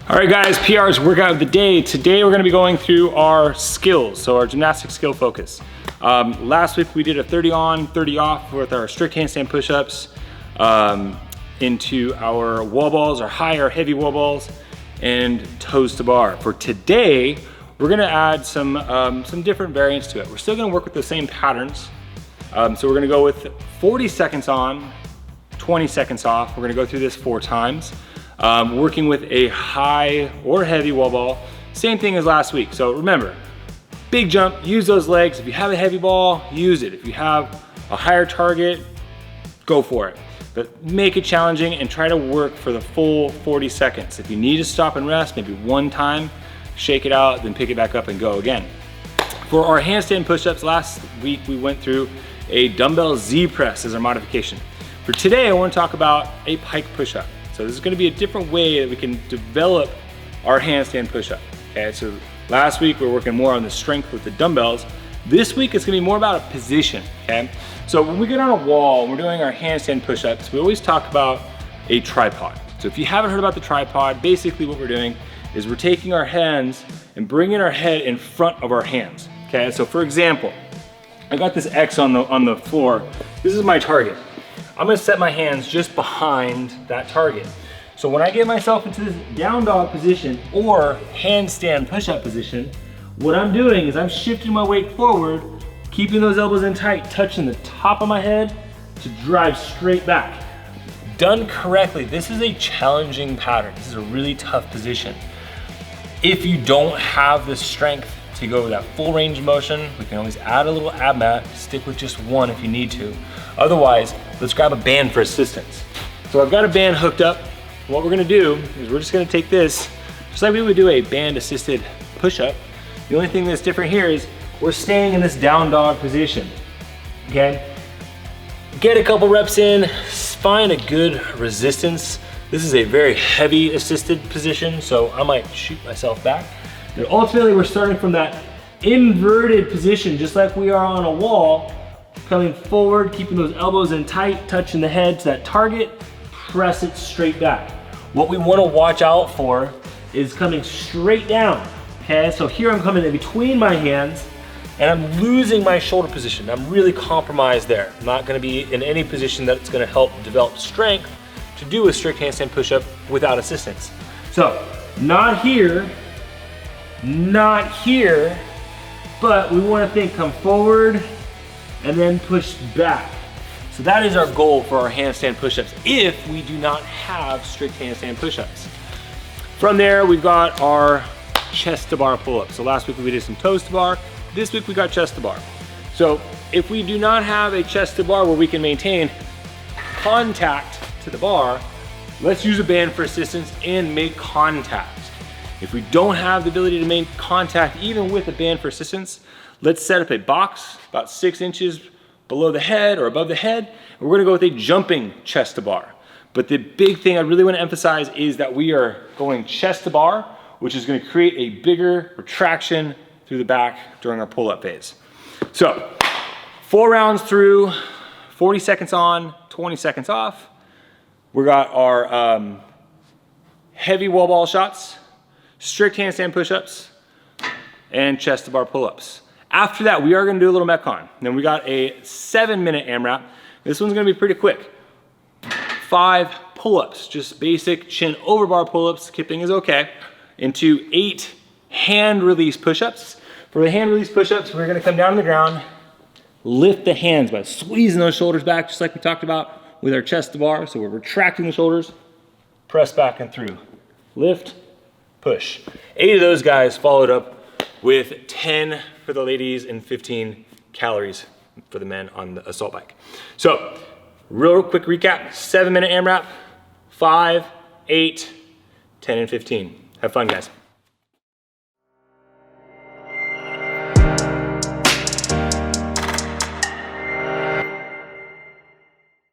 All right guys, PR's workout of the day. Today we're gonna be going through our skills, so our gymnastic skill focus. Last week we did a 30 on, 30 off with our strict handstand push-ups into our wall balls, our high or heavy wall balls, and toes to bar. For today, we're gonna add some different variants to it. We're still gonna work with the same patterns. So we're gonna go with 40 seconds on, 20 seconds off. We're gonna go through this 4 times. Working with a high or heavy wall ball, same thing as last week. So remember, big jump, use those legs. If you have a heavy ball, use it. If you have a higher target, go for it. But make it challenging and try to work for the full 40 seconds. If you need to stop and rest, maybe one time, shake it out, then pick it back up and go again. For our handstand push-ups, last week we went through a dumbbell Z press as our modification. For today, I want to talk about a pike push-up. So this is gonna be a different way that we can develop our handstand push-up, okay? So last week we were working more on the strength with the dumbbells. This week it's gonna be more about a position, okay? So when we get on a wall and we're doing our handstand push-ups, we always talk about a tripod. So if you haven't heard about the tripod, basically what we're doing is we're taking our hands and bringing our head in front of our hands, okay? So for example, I got this X on the floor. This is my target. I'm gonna set my hands just behind that target. So when I get myself into this down dog position or handstand push-up position, what I'm doing is I'm shifting my weight forward, keeping those elbows in tight, touching the top of my head to drive straight back. Done correctly, this is a challenging pattern. This is a really tough position. If you don't have the strength to go with that full range of motion, we can always add a little ab mat, stick with just one if you need to. Otherwise, let's grab a band for assistance. So I've got a band hooked up. What we're gonna do is we're just gonna take this, just like we would do a band assisted push-up. The only thing that's different here is we're staying in this down dog position, okay? Get a couple reps in, find a good resistance. This is a very heavy assisted position, so I might shoot myself back. And ultimately, we're starting from that inverted position, just like we are on a wall, coming forward, keeping those elbows in tight, touching the head to that target, press it straight back. What we wanna watch out for is coming straight down, okay? So here I'm coming in between my hands, and I'm losing my shoulder position. I'm really compromised there. I'm not gonna be in any position that's gonna help develop strength to do a strict handstand push-up without assistance. So, not here, but we wanna think come forward and then push back. So that is our goal for our handstand push-ups if we do not have strict handstand push-ups. From there, we've got our chest to bar pull-ups. So last week we did some toes to bar. This week we got chest to bar. So if we do not have a chest to bar where we can maintain contact to the bar, let's use a band for assistance and make contact. If we don't have the ability to make contact even with a band for assistance, let's set up a box about 6 inches below the head or above the head, and we're gonna go with a jumping chest to bar. But the big thing I really wanna emphasize is that we are going chest to bar, which is gonna create a bigger retraction through the back during our pull-up phase. So, 4 rounds through, 40 seconds on, 20 seconds off. We got our heavy wall ball shots, strict handstand push-ups, and chest to bar pull-ups. After that, we are gonna do a little Metcon. Then we got a 7-minute AMRAP. This one's gonna be pretty quick. 5 pull-ups, just basic chin over bar pull-ups, skipping is okay, into 8 hand release push-ups. For the hand release push-ups, we're gonna come down on the ground, lift the hands by squeezing those shoulders back, just like we talked about with our chest to bar. So we're retracting the shoulders, press back and through. Lift, push. 8 of those guys followed up with 10 for the ladies and 15 calories for the men on the assault bike. So, real quick recap, 7-minute AMRAP, 5, 8, 10, and 15. Have fun, guys.